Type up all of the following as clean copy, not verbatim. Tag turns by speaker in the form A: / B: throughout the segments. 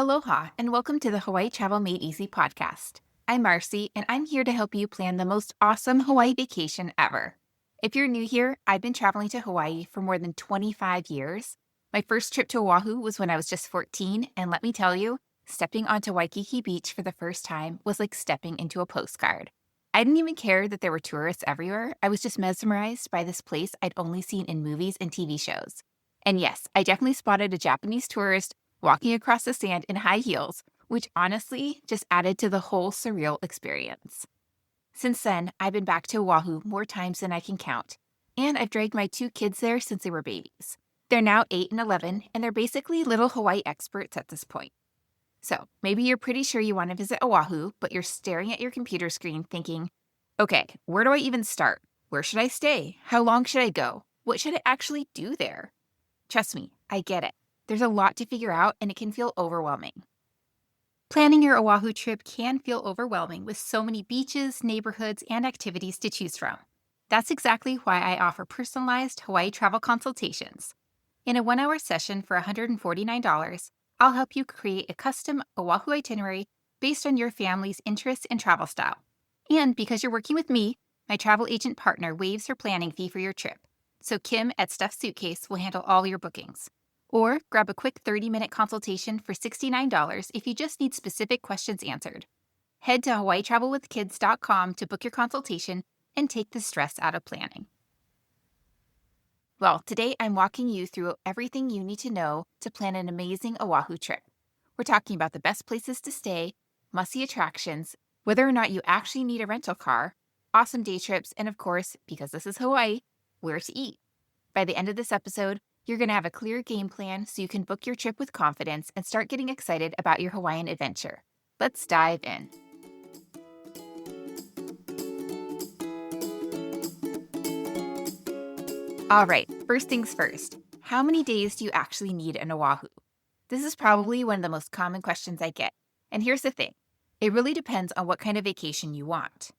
A: Aloha, and welcome to the Hawaii Travel Made Easy podcast. I'm Marcie, and I'm here to help you plan the most awesome Hawaii vacation ever. If you're new here, I've been traveling to Hawaii for more than 25 years. My first trip to Oahu was when I was just 14, and let me tell you, stepping onto Waikiki Beach for the first time was like stepping into a postcard. I didn't even care that there were tourists everywhere. I was just mesmerized by this place I'd only seen in movies and TV shows. And yes, I definitely spotted a Japanese tourist walking across the sand in high heels, which honestly just added to the whole surreal experience. Since then, I've been back to Oahu more times than I can count, and I've dragged my two kids there since they were babies. They're now 8 and 11, and they're basically little Hawaii experts at this point. So maybe you're pretty sure you want to visit Oahu, but you're staring at your computer screen thinking, okay, where do I even start? Where should I stay? How long should I go? What should I actually do there? Trust me, I get it. There's a lot to figure out, and it can feel overwhelming. Planning your Oahu trip can feel overwhelming with so many beaches, neighborhoods, and activities to choose from. That's exactly why I offer personalized Hawaii travel consultations. In a 1-hour session for $149, I'll help you create a custom Oahu itinerary based on your family's interests and travel style. And because you're working with me, my travel agent partner waives her planning fee for your trip. So Kim at Stuffed Suitcase will handle all your bookings. Or grab a quick 30-minute consultation for $69 if you just need specific questions answered. Head to hawaiitravelwithkids.com to book your consultation and take the stress out of planning. Well, today I'm walking you through everything you need to know to plan an amazing Oahu trip. We're talking about the best places to stay, must-see attractions, whether or not you actually need a rental car, awesome day trips, and of course, because this is Hawaii, where to eat. By the end of this episode, you're going to have a clear game plan so you can book your trip with confidence and start getting excited about your Hawaiian adventure. Let's dive in. All right, first things first. How many days do you actually need in Oahu? This is probably one of the most common questions I get. And here's the thing. It really depends on what kind of vacation you want.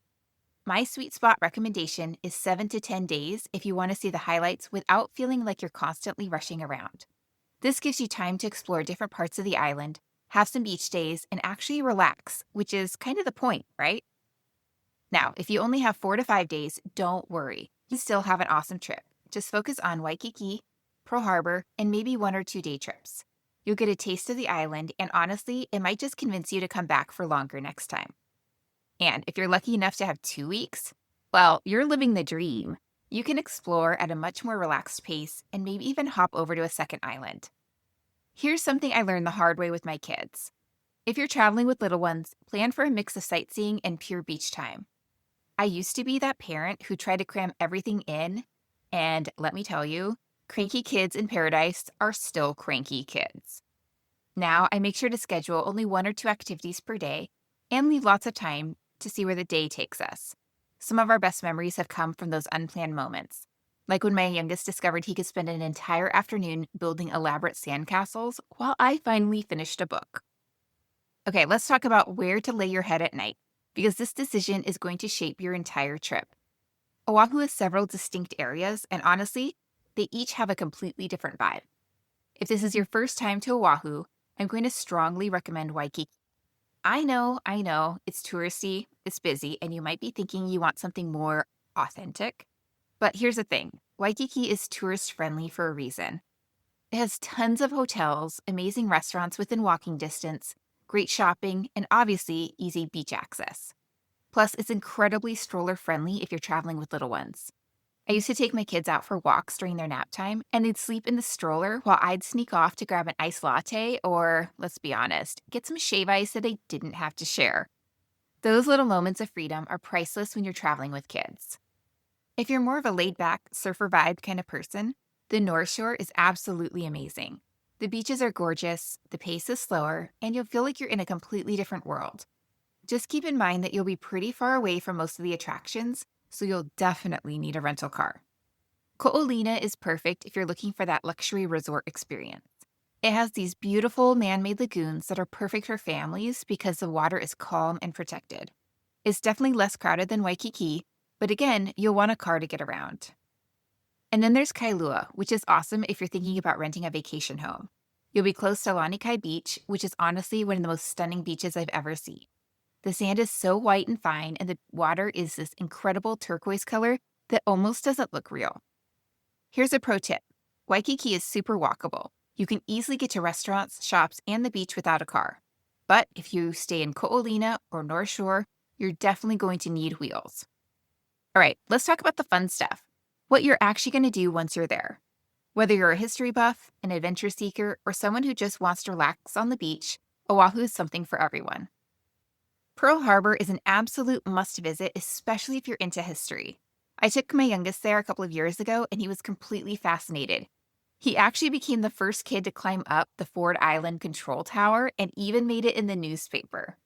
A: My sweet spot recommendation is 7 to 10 days if you want to see the highlights without feeling like you're constantly rushing around. This gives you time to explore different parts of the island, have some beach days, and actually relax, which is kind of the point, right? Now, if you only have 4 to 5 days, don't worry. You still have an awesome trip. Just focus on Waikiki, Pearl Harbor, and maybe 1 or 2 day trips. You'll get a taste of the island, and honestly, it might just convince you to come back for longer next time. And if you're lucky enough to have 2 weeks, well, you're living the dream. You can explore at a much more relaxed pace and maybe even hop over to a second island. Here's something I learned the hard way with my kids. If you're traveling with little ones, plan for a mix of sightseeing and pure beach time. I used to be that parent who tried to cram everything in, and let me tell you, cranky kids in paradise are still cranky kids. Now I make sure to schedule only 1 or 2 activities per day and leave lots of time to see where the day takes us. Some of our best memories have come from those unplanned moments, like when my youngest discovered he could spend an entire afternoon building elaborate sandcastles while I finally finished a book. Okay, let's talk about where to lay your head at night, because this decision is going to shape your entire trip. Oahu has several distinct areas, and honestly, they each have a completely different vibe. If this is your first time to Oahu, I'm going to strongly recommend Waikiki. I know, it's touristy, it's busy, and you might be thinking you want something more authentic. But here's the thing, Waikiki is tourist-friendly for a reason. It has tons of hotels, amazing restaurants within walking distance, great shopping, and obviously easy beach access. Plus, it's incredibly stroller-friendly if you're traveling with little ones. I used to take my kids out for walks during their nap time, and they'd sleep in the stroller while I'd sneak off to grab an iced latte or, let's be honest, get some shave ice that I didn't have to share. Those little moments of freedom are priceless when you're traveling with kids. If you're more of a laid-back, surfer vibe kind of person, the North Shore is absolutely amazing. The beaches are gorgeous, the pace is slower, and you'll feel like you're in a completely different world. Just keep in mind that you'll be pretty far away from most of the attractions, so you'll definitely need a rental car. Ko'olina is perfect if you're looking for that luxury resort experience. It has these beautiful man-made lagoons that are perfect for families because the water is calm and protected. It's definitely less crowded than Waikiki, but again, you'll want a car to get around. And then there's Kailua, which is awesome if you're thinking about renting a vacation home. You'll be close to Lanikai Beach, which is honestly one of the most stunning beaches I've ever seen. The sand is so white and fine, and the water is this incredible turquoise color that almost doesn't look real. Here's a pro tip. Waikiki is super walkable. You can easily get to restaurants, shops, and the beach without a car. But if you stay in Ko'olina or North Shore, you're definitely going to need wheels. All right, let's talk about the fun stuff. What you're actually going to do once you're there. Whether you're a history buff, an adventure seeker, or someone who just wants to relax on the beach, Oahu is something for everyone. Pearl Harbor is an absolute must-visit, especially if you're into history. I took my youngest there a couple of years ago, and he was completely fascinated. He actually became the first kid to climb up the Ford Island Control Tower and even made it in the newspaper.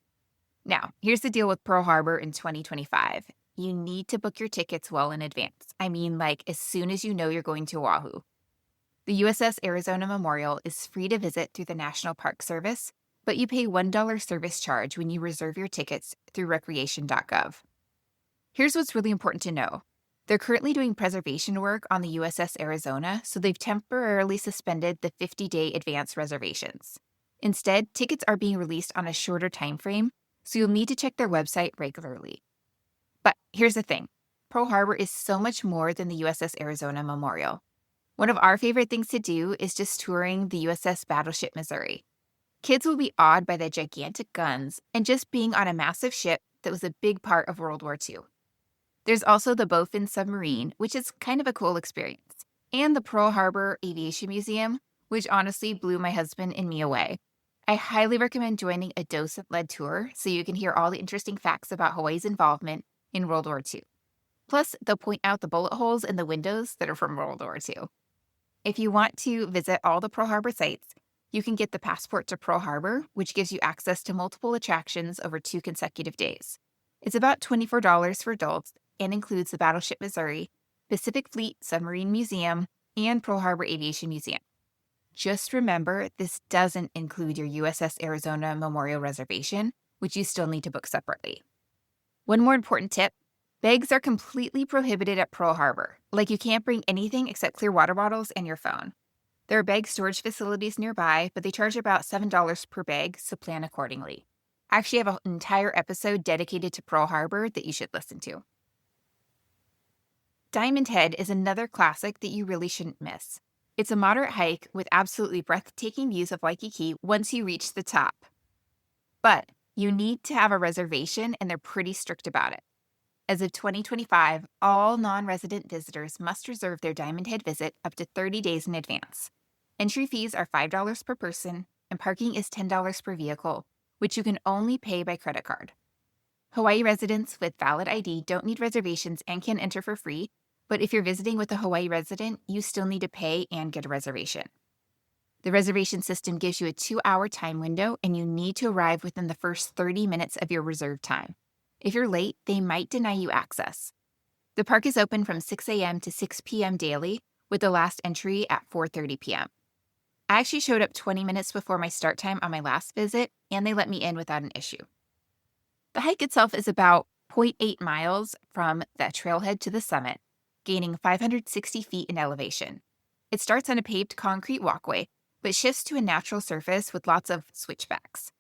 A: Now, here's the deal with Pearl Harbor in 2025. You need to book your tickets well in advance. I mean, like as soon as you know you're going to Oahu. The USS Arizona Memorial is free to visit through the National Park Service, but you pay $1 service charge when you reserve your tickets through recreation.gov. Here's what's really important to know. They're currently doing preservation work on the USS Arizona, so they've temporarily suspended the 50-day advance reservations. Instead, tickets are being released on a shorter time frame, so you'll need to check their website regularly. But here's the thing. Pearl Harbor is so much more than the USS Arizona Memorial. One of our favorite things to do is just touring the USS Battleship Missouri. Kids will be awed by the gigantic guns and just being on a massive ship that was a big part of World War II. There's also the Bowfin submarine, which is kind of a cool experience, and the Pearl Harbor Aviation Museum, which honestly blew my husband and me away. I highly recommend joining a docent-led tour so you can hear all the interesting facts about Hawaii's involvement in World War II. Plus, they'll point out the bullet holes in the windows that are from World War II. If you want to visit all the Pearl Harbor sites, you can get the Passport to Pearl Harbor, which gives you access to multiple attractions over 2 consecutive days. It's about $24 for adults and includes the Battleship Missouri, Pacific Fleet Submarine Museum, and Pearl Harbor Aviation Museum. Just remember, this doesn't include your USS Arizona Memorial Reservation, which you still need to book separately. One more important tip. Bags are completely prohibited at Pearl Harbor. Like you can't bring anything except clear water bottles and your phone. There are bag storage facilities nearby, but they charge about $7 per bag, so plan accordingly. I actually have an entire episode dedicated to Pearl Harbor that you should listen to. Diamond Head is another classic that you really shouldn't miss. It's a moderate hike with absolutely breathtaking views of Waikiki once you reach the top. But you need to have a reservation, and they're pretty strict about it. As of 2025, all non-resident visitors must reserve their Diamond Head visit up to 30 days in advance. Entry fees are $5 per person, and parking is $10 per vehicle, which you can only pay by credit card. Hawaii residents with valid ID don't need reservations and can enter for free, but if you're visiting with a Hawaii resident, you still need to pay and get a reservation. The reservation system gives you a 2-hour time window, and you need to arrive within the first 30 minutes of your reserved time. If you're late, they might deny you access. The park is open from 6 a.m. to 6 p.m. daily, with the last entry at 4:30 p.m. I actually showed up 20 minutes before my start time on my last visit, and they let me in without an issue. The hike itself is about 0.8 miles from the trailhead to the summit, gaining 560 feet in elevation. It starts on a paved concrete walkway, but shifts to a natural surface with lots of switchbacks.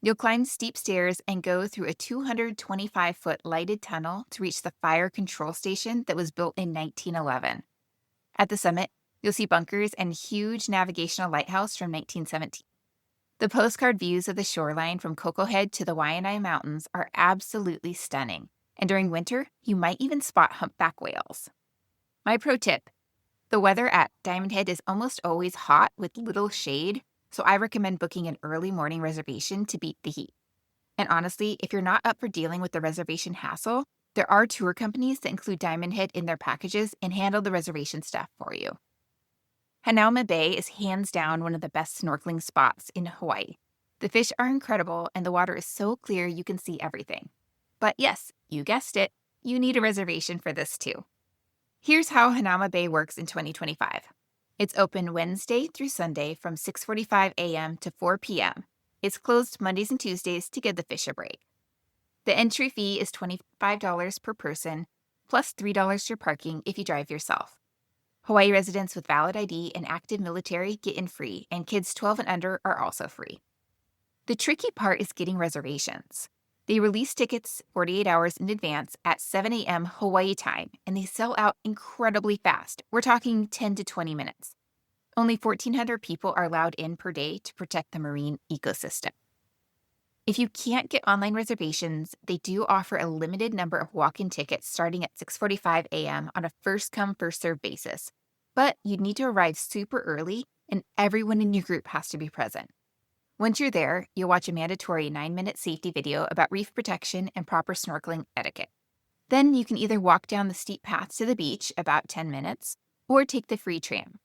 A: You'll climb steep stairs and go through a 225-foot lighted tunnel to reach the fire control station that was built in 1911. At the summit, you'll see bunkers and a huge navigational lighthouse from 1917. The postcard views of the shoreline from Koko Head to the Waianae Mountains are absolutely stunning, and during winter, you might even spot humpback whales. My pro tip: the weather at Diamond Head is almost always hot with little shade, so I recommend booking an early morning reservation to beat the heat. And honestly, if you're not up for dealing with the reservation hassle, there are tour companies that include Diamond Head in their packages and handle the reservation stuff for you. Hanauma Bay is hands down one of the best snorkeling spots in Hawaii. The fish are incredible, and the water is so clear you can see everything. But yes, you guessed it, you need a reservation for this too. Here's how Hanauma Bay works in 2025. It's open Wednesday through Sunday from 6:45 a.m. to 4 p.m. It's closed Mondays and Tuesdays to give the fish a break. The entry fee is $25 per person, plus $3 for parking if you drive yourself. Hawaii residents with valid ID and active military get in free, and kids 12 and under are also free. The tricky part is getting reservations. They release tickets 48 hours in advance at 7 a.m. Hawaii time, and they sell out incredibly fast. We're talking 10 to 20 minutes. Only 1,400 people are allowed in per day to protect the marine ecosystem. If you can't get online reservations, they do offer a limited number of walk-in tickets starting at 6:45 a.m. on a first-come, first-served basis. But you'd need to arrive super early, and everyone in your group has to be present. Once you're there, you'll watch a mandatory 9-minute safety video about reef protection and proper snorkeling etiquette. Then you can either walk down the steep path to the beach, about 10 minutes, or take the free tram.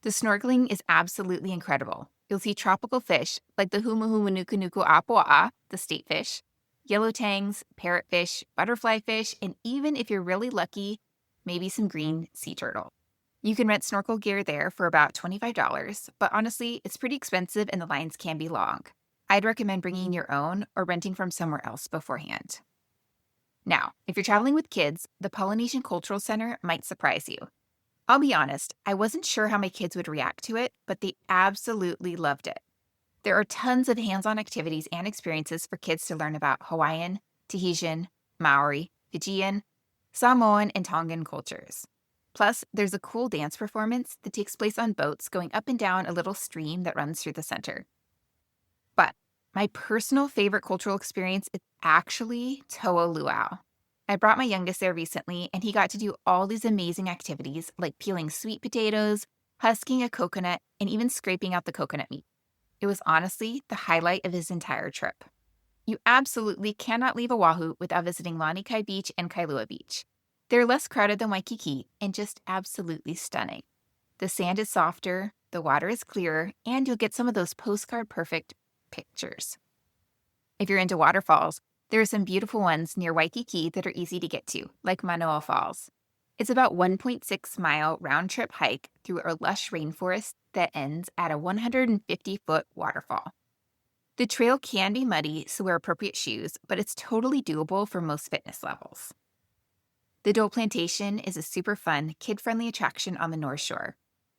A: The snorkeling is absolutely incredible. You'll see tropical fish like the humuhumunukunuku apua'a, the state fish, yellow tangs, parrotfish, butterfly fish, and even if you're really lucky, maybe some green sea turtle. You can rent snorkel gear there for about $25, but honestly, it's pretty expensive and the lines can be long. I'd recommend bringing your own or renting from somewhere else beforehand. Now, if you're traveling with kids, the Polynesian Cultural Center might surprise you. I'll be honest, I wasn't sure how my kids would react to it, but they absolutely loved it. There are tons of hands-on activities and experiences for kids to learn about Hawaiian, Tahitian, Maori, Fijian, Samoan, and Tongan cultures. Plus, there's a cool dance performance that takes place on boats going up and down a little stream that runs through the center. But my personal favorite cultural experience is actually Toa Luau. I brought my youngest there recently, and he got to do all these amazing activities like peeling sweet potatoes, husking a coconut, and even scraping out the coconut meat. It was honestly the highlight of his entire trip. You absolutely cannot leave Oahu without visiting Lanikai Beach and Kailua Beach. They're less crowded than Waikiki and just absolutely stunning. The sand is softer, the water is clearer, and you'll get some of those postcard-perfect pictures. If you're into waterfalls, there are some beautiful ones near Waikiki that are easy to get to, like Manoa Falls. It's about 1.6-mile round-trip hike through a lush rainforest that ends at a 150-foot waterfall. The trail can be muddy, so wear appropriate shoes, but it's totally doable for most fitness levels. The Dole Plantation is a super fun, kid-friendly attraction on the North Shore.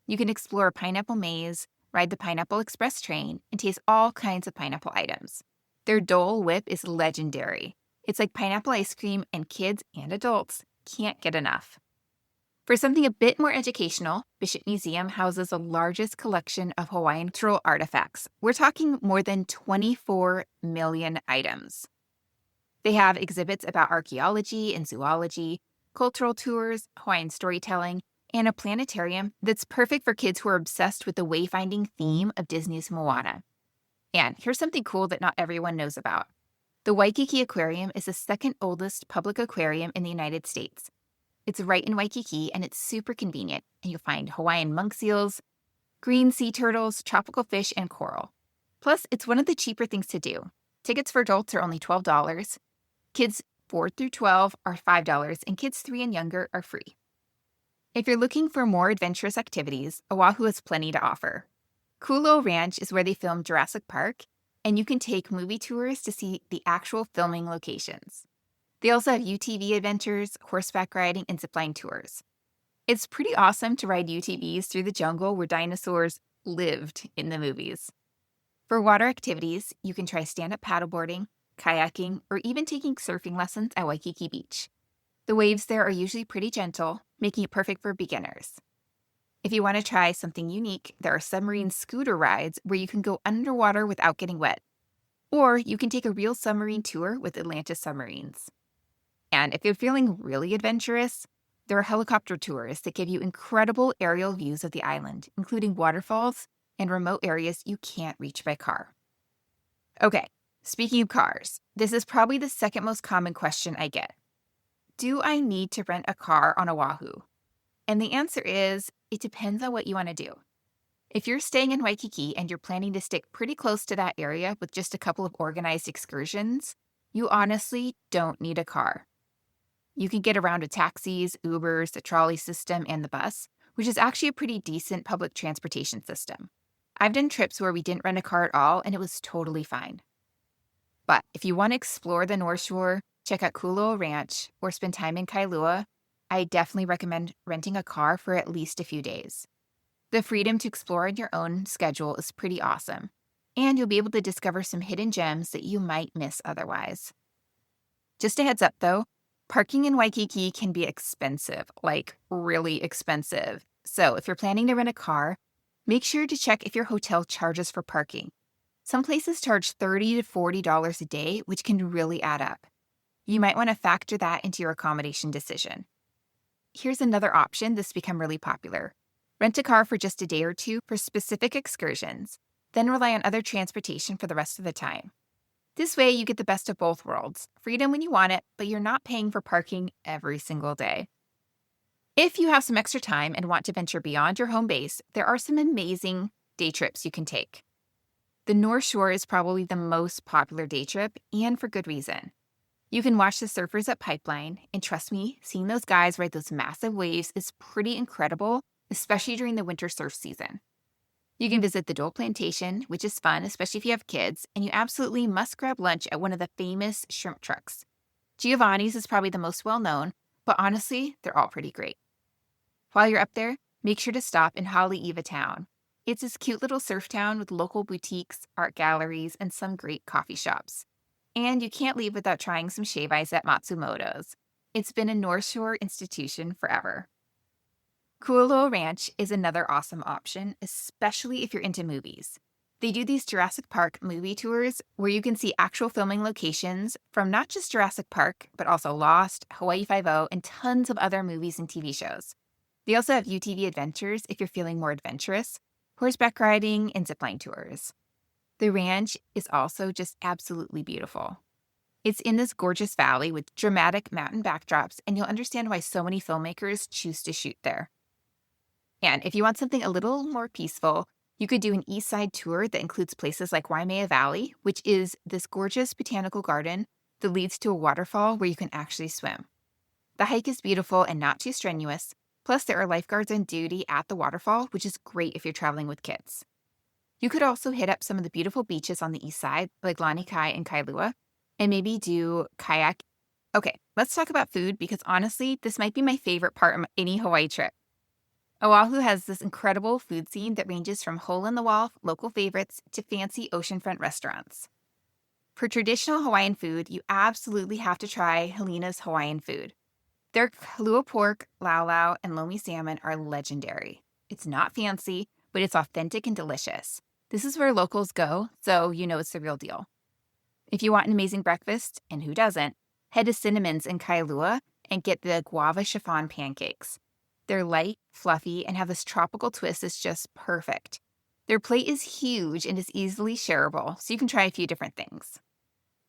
A: You can explore a pineapple maze, ride the Pineapple Express train, and taste all kinds of pineapple items. Their Dole Whip is legendary. It's like pineapple ice cream, and kids and adults can't get enough. For something a bit more educational, Bishop Museum houses the largest collection of Hawaiian cultural artifacts. We're talking more than 24 million items. They have exhibits about archaeology and zoology, cultural tours, Hawaiian storytelling, and a planetarium that's perfect for kids who are obsessed with the wayfinding theme of Disney's Moana. And here's something cool that not everyone knows about. The Waikiki Aquarium is the second oldest public aquarium in the United States. It's right in Waikiki, and it's super convenient, and you'll find Hawaiian monk seals, green sea turtles, tropical fish, and coral. Plus, it's one of the cheaper things to do. Tickets for adults are only $12. Kids 4 through 12 are $5, and kids 3 and younger are free. If you're looking for more adventurous activities, Oahu has plenty to offer. Kulo Ranch is where they filmed Jurassic Park, and you can take movie tours to see the actual filming locations. They also have UTV adventures, horseback riding, and zipline tours. It's pretty awesome to ride UTVs through the jungle where dinosaurs lived in the movies. For water activities, you can try stand-up paddleboarding, kayaking, or even taking surfing lessons at Waikiki Beach. The waves there are usually pretty gentle, making it perfect for beginners. If you want to try something unique, there are submarine scooter rides where you can go underwater without getting wet. Or you can take a real submarine tour with Atlantis submarines. And if you're feeling really adventurous, there are helicopter tours that give you incredible aerial views of the island, including waterfalls and remote areas you can't reach by car. Okay, speaking of cars, this is probably the second most common question I get. Do I need to rent a car on Oahu? And the answer is, it depends on what you want to do. If you're staying in Waikiki and you're planning to stick pretty close to that area with just a couple of organized excursions, you honestly don't need a car. You can get around with taxis, Ubers, the trolley system, and the bus, which is actually a pretty decent public transportation system. I've done trips where we didn't rent a car at all, and it was totally fine. But if you want to explore the North Shore, check out Kuloa Ranch, or spend time in Kailua, I definitely recommend renting a car for at least a few days. The freedom to explore on your own schedule is pretty awesome, and you'll be able to discover some hidden gems that you might miss otherwise. Just a heads up though, parking in Waikiki can be expensive, like really expensive. So if you're planning to rent a car, make sure to check if your hotel charges for parking. Some places charge $30 to $40 a day, which can really add up. You might want to factor that into your accommodation decision. Here's another option that's become really popular. Rent a car for just a day or two for specific excursions, then rely on other transportation for the rest of the time. This way, you get the best of both worlds, freedom when you want it, but you're not paying for parking every single day. If you have some extra time and want to venture beyond your home base, there are some amazing day trips you can take. The North Shore is probably the most popular day trip, and for good reason. You can watch the surfers at Pipeline, and trust me, seeing those guys ride those massive waves is pretty incredible, especially during the winter surf season. You can visit the Dole Plantation, which is fun, especially if you have kids, and you absolutely must grab lunch at one of the famous shrimp trucks. Giovanni's is probably the most well-known, but honestly, they're all pretty great. While you're up there, make sure to stop in Haleiwa Town. It's this cute little surf town with local boutiques, art galleries, and some great coffee shops. And you can't leave without trying some shave ice at Matsumoto's. It's been a North Shore institution forever. Kualoa Ranch is another awesome option, especially if you're into movies. They do these Jurassic Park movie tours where you can see actual filming locations from not just Jurassic Park, but also Lost, Hawaii Five-0, and tons of other movies and TV shows. They also have UTV adventures if you're feeling more adventurous, horseback riding, and zipline tours. The ranch is also just absolutely beautiful. It's in this gorgeous valley with dramatic mountain backdrops, and you'll understand why so many filmmakers choose to shoot there. And if you want something a little more peaceful, you could do an east side tour that includes places like Waimea Valley, which is this gorgeous botanical garden that leads to a waterfall where you can actually swim. The hike is beautiful and not too strenuous, plus there are lifeguards on duty at the waterfall, which is great if you're traveling with kids. You could also hit up some of the beautiful beaches on the east side, like Lanikai and Kailua, and maybe do kayak. Okay, let's talk about food because honestly, this might be my favorite part of any Hawaii trip. Oahu has this incredible food scene that ranges from hole-in-the-wall local favorites to fancy oceanfront restaurants. For traditional Hawaiian food, you absolutely have to try Helena's Hawaiian food. Their kalua pork, laulau, and lomi salmon are legendary. It's not fancy, but it's authentic and delicious. This is where locals go, so you know it's the real deal. If you want an amazing breakfast, and who doesn't, head to Cinnamon's in Kailua and get the guava chiffon pancakes. They're light, fluffy, and have this tropical twist that's just perfect. Their plate is huge and is easily shareable, so you can try a few different things.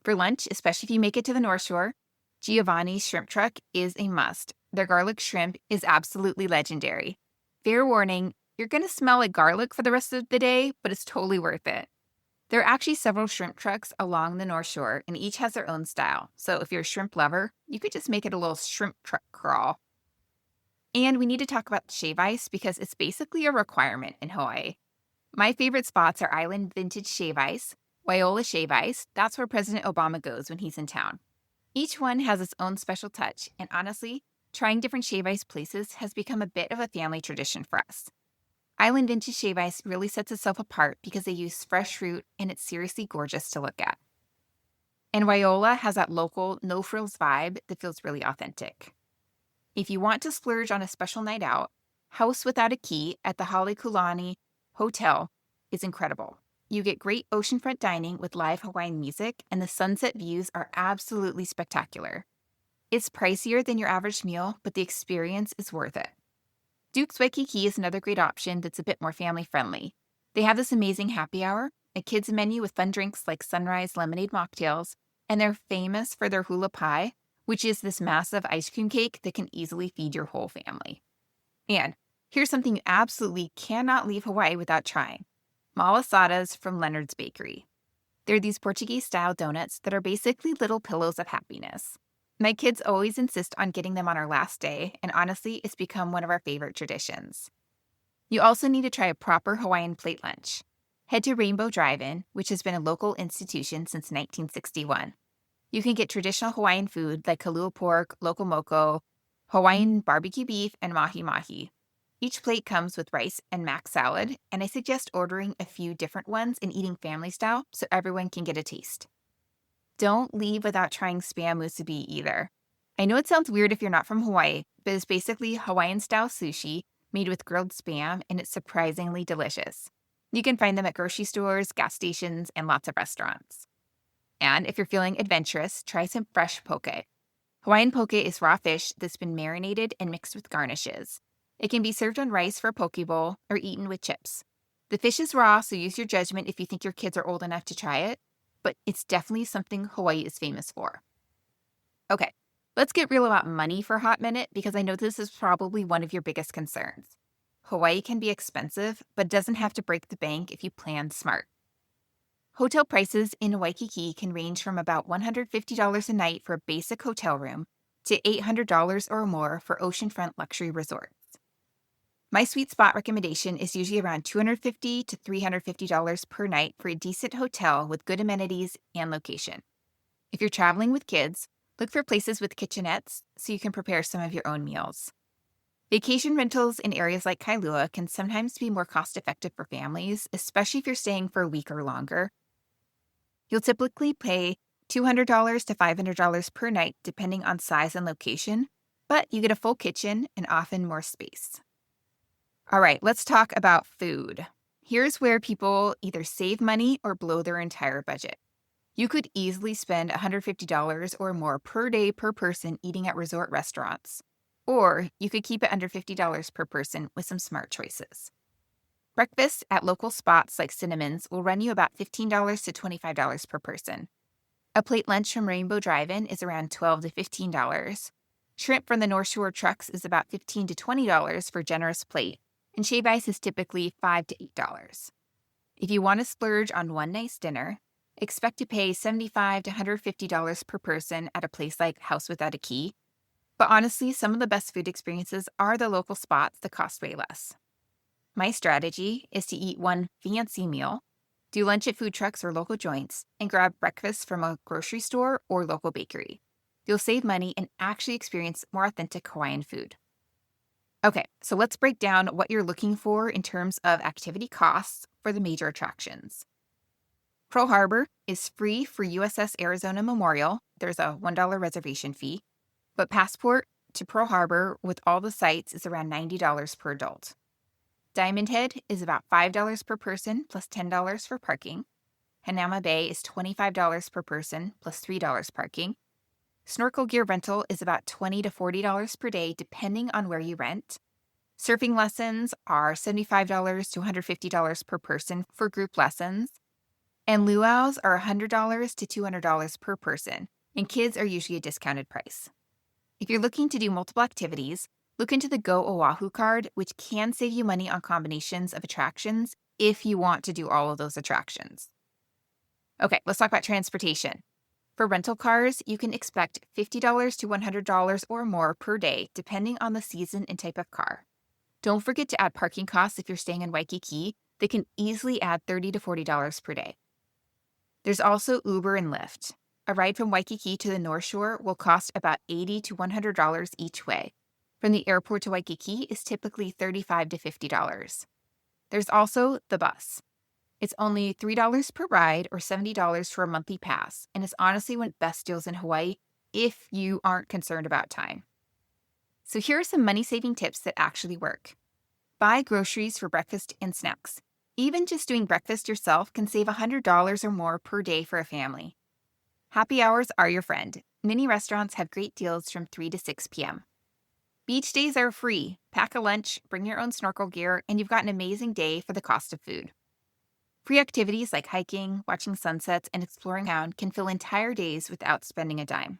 A: For lunch, especially if you make it to the North Shore, Giovanni's shrimp truck is a must. Their garlic shrimp is absolutely legendary. Fair warning, you're going to smell like garlic for the rest of the day, but it's totally worth it. There are actually several shrimp trucks along the North Shore, and each has their own style. So if you're a shrimp lover, you could just make it a little shrimp truck crawl. And we need to talk about shave ice because it's basically a requirement in Hawaii. My favorite spots are Island Vintage Shave Ice, Waiola's Shave Ice. That's where President Obama goes when he's in town. Each one has its own special touch, and honestly, trying different shave ice places has become a bit of a family tradition for us. Island Vintage Shave Ice really sets itself apart because they use fresh fruit, and it's seriously gorgeous to look at. And Waiola has that local, no-frills vibe that feels really authentic. If you want to splurge on a special night out, House Without a Key at the Halekulani Hotel is incredible. You get great oceanfront dining with live Hawaiian music, and the sunset views are absolutely spectacular. It's pricier than your average meal, but the experience is worth it. Duke's Waikiki is another great option that's a bit more family-friendly. They have this amazing happy hour, a kids' menu with fun drinks like sunrise lemonade mocktails, and they're famous for their hula pie, which is this massive ice cream cake that can easily feed your whole family. And here's something you absolutely cannot leave Hawaii without trying. Malasadas from Leonard's Bakery. They're these Portuguese-style donuts that are basically little pillows of happiness. My kids always insist on getting them on our last day, and honestly, it's become one of our favorite traditions. You also need to try a proper Hawaiian plate lunch. Head to Rainbow Drive-In, which has been a local institution since 1961. You can get traditional Hawaiian food like kalua pork, loco moco, Hawaiian barbecue beef, and mahi-mahi. Each plate comes with rice and mac salad, and I suggest ordering a few different ones and eating family style so everyone can get a taste. Don't leave without trying spam musubi either. I know it sounds weird if you're not from Hawaii, but it's basically Hawaiian-style sushi made with grilled spam, and it's surprisingly delicious. You can find them at grocery stores, gas stations, and lots of restaurants. And if you're feeling adventurous, try some fresh poke. Hawaiian poke is raw fish that's been marinated and mixed with garnishes. It can be served on rice for a poke bowl or eaten with chips. The fish is raw, so use your judgment if you think your kids are old enough to try it, but it's definitely something Hawaii is famous for. Okay, let's get real about money for a hot minute because I know this is probably one of your biggest concerns. Hawaii can be expensive, but doesn't have to break the bank if you plan smart. Hotel prices in Waikiki can range from about $150 a night for a basic hotel room to $800 or more for oceanfront luxury resorts. My sweet spot recommendation is usually around $250 to $350 per night for a decent hotel with good amenities and location. If you're traveling with kids, look for places with kitchenettes so you can prepare some of your own meals. Vacation rentals in areas like Kailua can sometimes be more cost-effective for families, especially if you're staying for a week or longer. You'll typically pay $200 to $500 per night depending on size and location, but you get a full kitchen and often more space. All right, let's talk about food. Here's where people either save money or blow their entire budget. You could easily spend $150 or more per day per person eating at resort restaurants, or you could keep it under $50 per person with some smart choices. Breakfast at local spots like Cinnamon's will run you about $15 to $25 per person. A plate lunch from Rainbow Drive-In is around $12 to $15. Shrimp from the North Shore trucks is about $15 to $20 for a generous plate, and shave ice is typically $5 to $8. If you want to splurge on one nice dinner, expect to pay $75 to $150 per person at a place like House Without a Key. But honestly, some of the best food experiences are the local spots that cost way less. My strategy is to eat one fancy meal, do lunch at food trucks or local joints, and grab breakfast from a grocery store or local bakery. You'll save money and actually experience more authentic Hawaiian food. Okay, so let's break down what you're looking for in terms of activity costs for the major attractions. Pearl Harbor is free for USS Arizona Memorial. There's a $1 reservation fee, but Passport to Pearl Harbor with all the sites is around $90 per adult. Diamond Head is about $5 per person plus $10 for parking. Hanauma Bay is $25 per person plus $3 parking. Snorkel gear rental is about $20 to $40 per day depending on where you rent. Surfing lessons are $75 to $150 per person for group lessons. And luau's are $100 to $200 per person, and kids are usually a discounted price. If you're looking to do multiple activities, look into the Go Oahu card, which can save you money on combinations of attractions if you want to do all of those attractions. Okay, let's talk about transportation. For rental cars, you can expect $50 to $100 or more per day, depending on the season and type of car. Don't forget to add parking costs if you're staying in Waikiki. They can easily add $30 to $40 per day. There's also Uber and Lyft. A ride from Waikiki to the North Shore will cost about $80 to $100 each way. From the airport to Waikiki is typically $35 to $50. There's also the bus. It's only $3 per ride or $70 for a monthly pass, and it's honestly one of the best deals in Hawaii if you aren't concerned about time. So here are some money-saving tips that actually work. Buy groceries for breakfast and snacks. Even just doing breakfast yourself can save $100 or more per day for a family. Happy hours are your friend. Many restaurants have great deals from 3 to 6 p.m. Beach days are free. Pack a lunch, bring your own snorkel gear, and you've got an amazing day for the cost of food. Free activities like hiking, watching sunsets, and exploring town can fill entire days without spending a dime.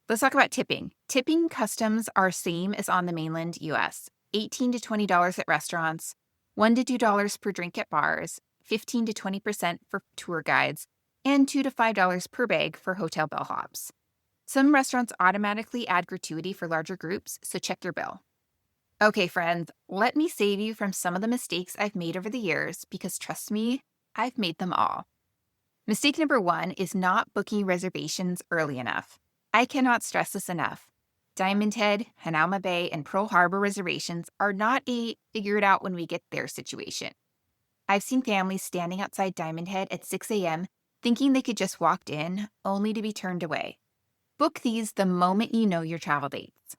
A: Let's talk about tipping. Tipping customs are same as on the mainland U.S. $18 to $20 at restaurants, $1 to $2 per drink at bars, 15 to 20% for tour guides, and $2 to $5 per bag for hotel bellhops. Some restaurants automatically add gratuity for larger groups, so check your bill. Okay, friends, let me save you from some of the mistakes I've made over the years because trust me, I've made them all. Mistake number 1 is not booking reservations early enough. I cannot stress this enough. Diamond Head, Hanauma Bay, and Pearl Harbor reservations are not a figure it out when we get there situation. I've seen families standing outside Diamond Head at 6 a.m. thinking they could just walk in, only to be turned away. Book these the moment you know your travel dates.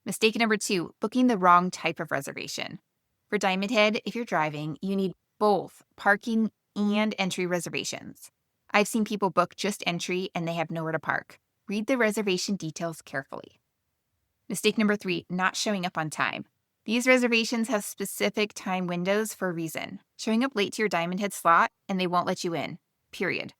A: Mistake number 2, booking the wrong type of reservation. For Diamond Head, if you're driving, you need both parking and entry reservations. I've seen people book just entry and they have nowhere to park. Read the reservation details carefully. Mistake number 3, not showing up on time. These reservations have specific time windows for a reason. Showing up late to your Diamond Head slot and they won't let you in, period.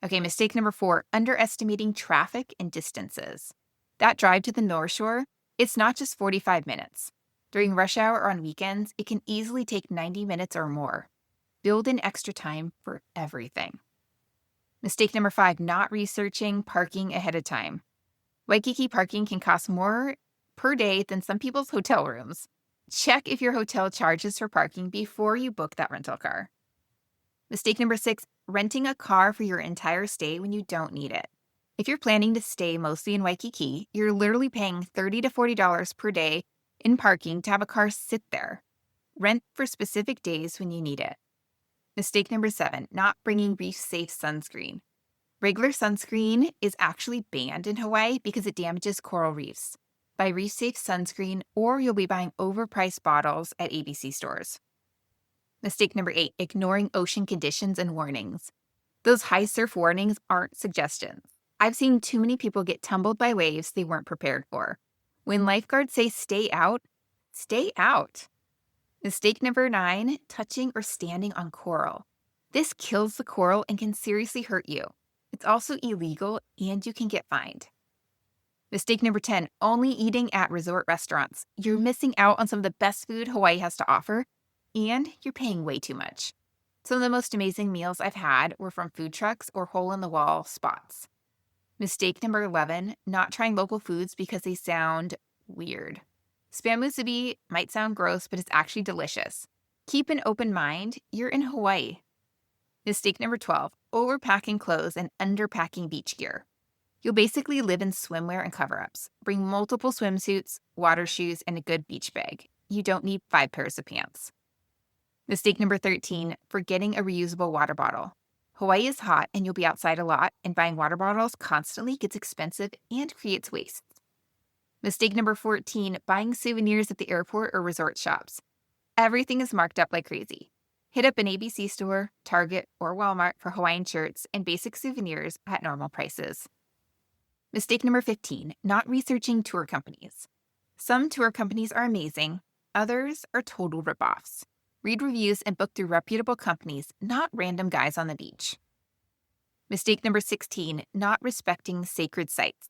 A: Okay, mistake number 4, underestimating traffic and distances. That drive to the North Shore, it's not just 45 minutes. During rush hour or on weekends, it can easily take 90 minutes or more. Build in extra time for everything. Mistake number 5, not researching parking ahead of time. Waikiki parking can cost more per day than some people's hotel rooms. Check if your hotel charges for parking before you book that rental car. Mistake number 6, renting a car for your entire stay when you don't need it. If you're planning to stay mostly in Waikiki, you're literally paying $30 to $40 per day in parking to have a car sit there. Rent for specific days when you need it. Mistake number 7, not bringing reef-safe sunscreen. Regular sunscreen is actually banned in Hawaii because it damages coral reefs. Buy reef-safe sunscreen or you'll be buying overpriced bottles at ABC stores. Mistake number 8, ignoring ocean conditions and warnings. Those high surf warnings aren't suggestions. I've seen too many people get tumbled by waves they weren't prepared for. When lifeguards say stay out, stay out. Mistake number 9, touching or standing on coral. This kills the coral and can seriously hurt you. It's also illegal and you can get fined. Mistake number 10, only eating at resort restaurants. You're missing out on some of the best food Hawaii has to offer, and you're paying way too much. Some of the most amazing meals I've had were from food trucks or hole-in-the-wall spots. Mistake number 11, not trying local foods because they sound weird. Spam musubi might sound gross, but it's actually delicious. Keep an open mind, you're in Hawaii. Mistake number 12, overpacking clothes and underpacking beach gear. You'll basically live in swimwear and cover-ups. Bring multiple swimsuits, water shoes, and a good beach bag. You don't need 5 pairs of pants. Mistake number 13, forgetting a reusable water bottle. Hawaii is hot and you'll be outside a lot, and buying water bottles constantly gets expensive and creates waste. Mistake number 14, buying souvenirs at the airport or resort shops. Everything is marked up like crazy. Hit up an ABC store, Target, or Walmart for Hawaiian shirts and basic souvenirs at normal prices. Mistake number 15, not researching tour companies. Some tour companies are amazing, others are total ripoffs. Read reviews and book through reputable companies, not random guys on the beach. Mistake number 16, not respecting sacred sites.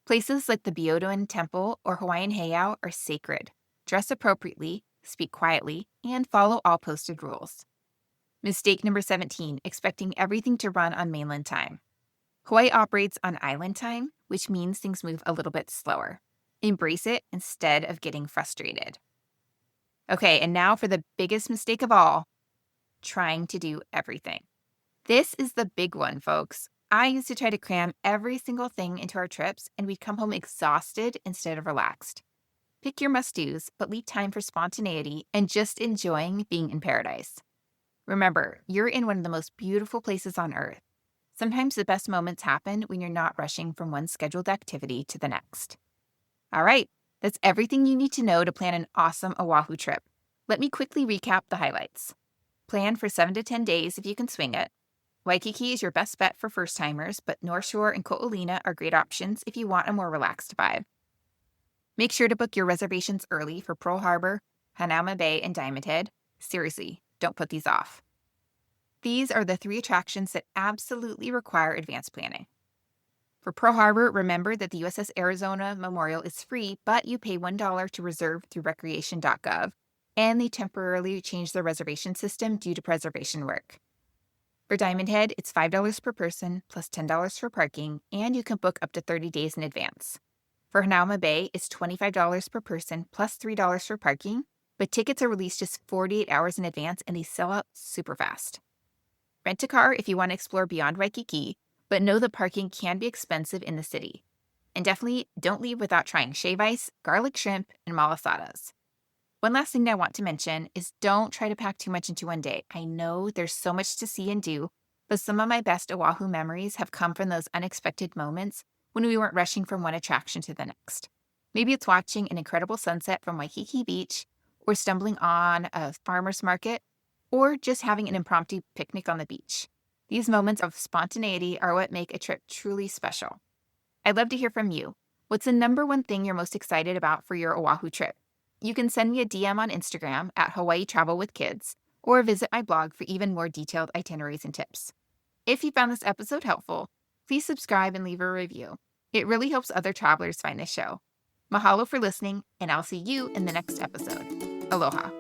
A: Places like the Biodoin Temple or Hawaiian Heiau are sacred. Dress appropriately, speak quietly, and follow all posted rules. Mistake number 17, expecting everything to run on mainland time. Hawaii operates on island time, which means things move a little bit slower. Embrace it instead of getting frustrated. Okay, and now for the biggest mistake of all, trying to do everything. This is the big one, folks. I used to try to cram every single thing into our trips, and we'd come home exhausted instead of relaxed. Pick your must-dos, but leave time for spontaneity and just enjoying being in paradise. Remember, you're in one of the most beautiful places on Earth. Sometimes the best moments happen when you're not rushing from one scheduled activity to the next. All right, that's everything you need to know to plan an awesome Oahu trip. Let me quickly recap the highlights. Plan for 7 to 10 days if you can swing it. Waikiki is your best bet for first-timers, but North Shore and Ko'olina are great options if you want a more relaxed vibe. Make sure to book your reservations early for Pearl Harbor, Hanauma Bay, and Diamond Head. Seriously, don't put these off. These are the 3 attractions that absolutely require advanced planning. For Pearl Harbor, remember that the USS Arizona Memorial is free, but you pay $1 to reserve through recreation.gov, and they temporarily changed their reservation system due to preservation work. For Diamond Head, it's $5 per person plus $10 for parking, and you can book up to 30 days in advance. For Hanauma Bay, it's $25 per person plus $3 for parking, but tickets are released just 48 hours in advance and they sell out super fast. Rent a car if you want to explore beyond Waikiki, but know that parking can be expensive in the city. And definitely don't leave without trying shave ice, garlic shrimp, and malasadas. One last thing that I want to mention is don't try to pack too much into one day. I know there's so much to see and do, but some of my best Oahu memories have come from those unexpected moments when we weren't rushing from one attraction to the next. Maybe it's watching an incredible sunset from Waikiki Beach, or stumbling on a farmer's market, or just having an impromptu picnic on the beach. These moments of spontaneity are what make a trip truly special. I'd love to hear from you. What's the number one thing you're most excited about for your Oahu trip? You can send me a DM on Instagram at Hawaii Travel with Kids, or visit my blog for even more detailed itineraries and tips. If you found this episode helpful, please subscribe and leave a review. It really helps other travelers find this show. Mahalo for listening, and I'll see you in the next episode. Aloha.